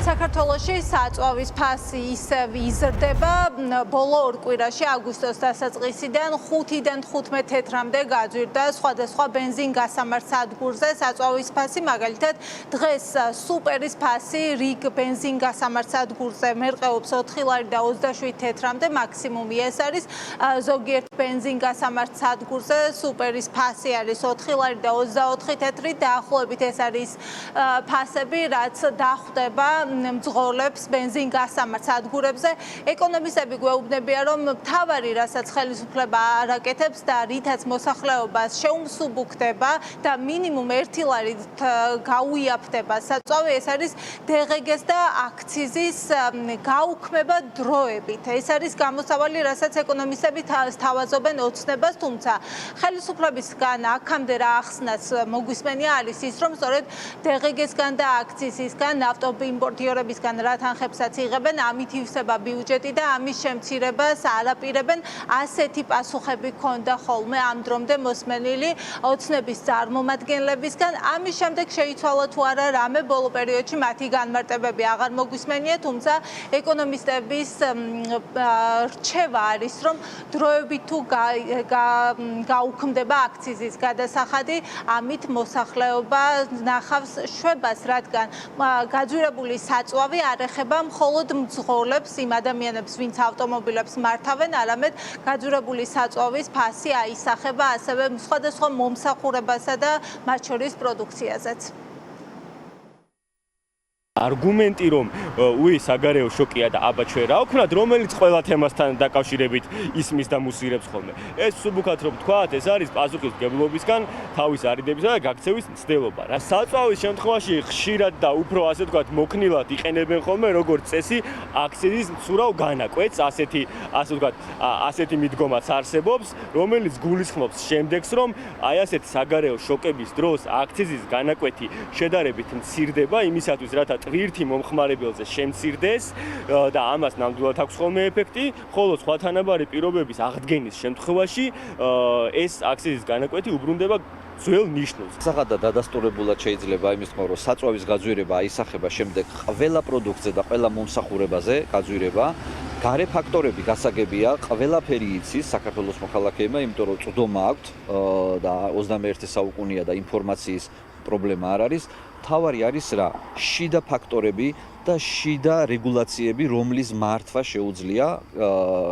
საქართველოში საწვავის ფასი ისევ იზრდება. ბოლო ორ კვირაში აგვისტოს დასაწყისიდან 5-დან 15 თეთრამდე გაძვირდა სხვადასხვა ბენზინ გასამართ სადგურზე საწვავის ფასი. მაგალითად, დღეს სუპერის ფასი რიგ ბენზინ გასამართ სადგურზე მერყეობს 4 ლარი და 27 თეთრამდე, მაქსიმუმი ეს არის. ზოგიერთ ბენზინ გასამართ სადგურზე სუპერის ფასი არის 4 ლარი და 24 თეთრი. დაახლოებით ეს არის ფასები, რაც დახვდება მძღოლებს ბენზინ გასამართ სადგურებზე. ეკონომისტები გვეუბნებიან, რომ მთავარი, რასაც ხელისუფლება არაკეთებს და რითაც მოსახლეობას შეუმსუბუქდება და მინიმუმ 1 ლარით გაუიაფდება საწვავი, ეს არის დღგ-ს და აქციზის გაუქმება დროებით. ეს არის გამოსავალი, რასაც ეკონომისტები სთავაზობენ ოცნებას, თუმცა ხელისუფლებისგან აქამდე რა ახსნაც მოგვისმენია არის ის, რომ სწორედ დღგ-სგან და აქციზისგან იმპორტიორებისგან რა თანხებსაც იღებენ, ამით ივსება ბიუჯეტი და ამის შემცირებას არაპირებენ. ასეთი პასუხები ჰქონდა ხოლმე ამ დრომდე მოსმენილი ოცნების წარმომადგენლებისგან. ამის შემდეგ შეიცვალა თუ არა რამე, ბოლო პერიოდში მათი განმარტებები აღარ მოგვისმენია, თუმცა ეკონომისტების რჩევა არის, რომ დროებით თუ გაუქმდება აქციზის გადასახადი, ამით მოსახლეობა ნახავს შვებას, რადგან გაძვირებული საწვავი არ ეხება მხოლოდ მძღოლებს, იმ ადამიანებს, ვინც ავტომობილებს მართავენ, არამედ გაძვირებული საწვავის ფასი აისახება ასევე სხვადასხვა მომსახურებასა და მათ შორის პროდუქციაზეც. არგუმენტი, რომ საგარეო შოკია და აბა ჩვენ რა ვქნათ, რომელიც ყველა თემასთან დაკავშირებით ისმის და მუსირებს ხოლმე. ეს სუბუქად რომ თქვათ, ეს არის პასუხისმგებლობისგან თავის არიდებისა და გაქცევის მცდელობა. რა საწვავის შემთხვევაში ხშირად და უფრო ასე ვთქვათ, მოქნილად იყენებენ ხოლმე როგორც წესი აქციზის მცურავ განაკვეთს, ასეთი მიდგომაც არსებობს, რომელიც გულისხმობს შემდეგს, რომ აი ასეთი საგარეო შოკების დროს აქციზის განაკვეთი შედარებით მცირდება იმისათვის, რათა ტვირთი მომხმარებელზე შემცირდეს და ამას ნამდვილად აქვს ხოლმე ეფექტი, ხოლო სხვა თანაბარი პირობების აღდგენის შემთხვევაში ეს აქციზის განაკვეთი უბრუნდება ძველ ნიშნულს. სახადად დადასტურებულად შეიძლება იმის თქმა, რომ საწვავის გაძვირება აისახება შემდეგ ყველა პროდუქტზე და ყველა მომსახურებაზე გაძვირება. გარე ფაქტორები გასაგებია, ყველაფერი იცის საქართველოს მოქალაქეებმა, იმიტომ რომ წვდომა აქვთ და 21 საუკუნეა და ინფორმაციის პრობლემა არ არის. თავარი არის რა? შიდა ფაქტორები და შიდა რეგულაციები, რომლის მართვა შეუძლია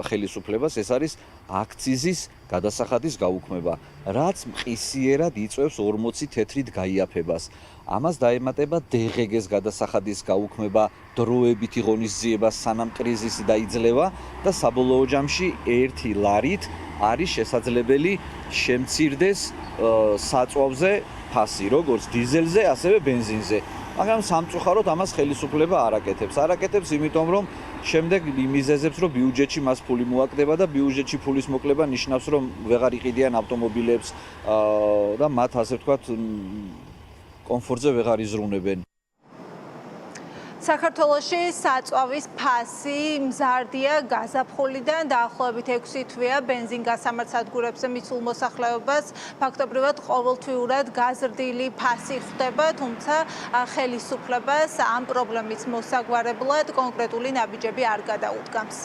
ხელისუფლებას, ეს არის აქციზის გადასახადის გაუქმება, რაც მყისიერად იწვევს 40 თეთრით გაიაფებას. ამას დაემატება დღგ-ს გადასახადის გაუქმება, დროებითი ღონისძიება, სანამ კრიზისი დაიძლევა და საბოლოო ჯამში 1 ლარით არის შესაძლებელი შემცირდეს საწვავზე ფასი, როგორც დიზელზე, ასევე ბენზინზე. მაგრამ სამწუხაროდ ამას ხელისუფლება არაკეთებს, იმიტომ რომ შემდეგ მიზეზებს, რომ ბიუჯეტში მას ფული მოაკდება და ბიუჯეტში ფულის მოკლება ნიშნავს, რომ ვეღარ იყიდიან ავტომობილებს და მათ ასე ვთქვათ კომფორტზე ვეღარ იზრუნებენ. საქართველოში საწვავის ფასი მზარდია გაზაფხულიდან, დაახლოებით 6 თვეა ბენზინ გასამართ სადგურებზე მიცულ მოსახლეობას ფაქტობრივად ყოველთვიურად გაზრდილი ფასი ხვდება, თუმცა ხელისუფლებას ამ პრობლემის მოსაგვარებლად კონკრეტული ნაბიჯები არ გადაუდგამს.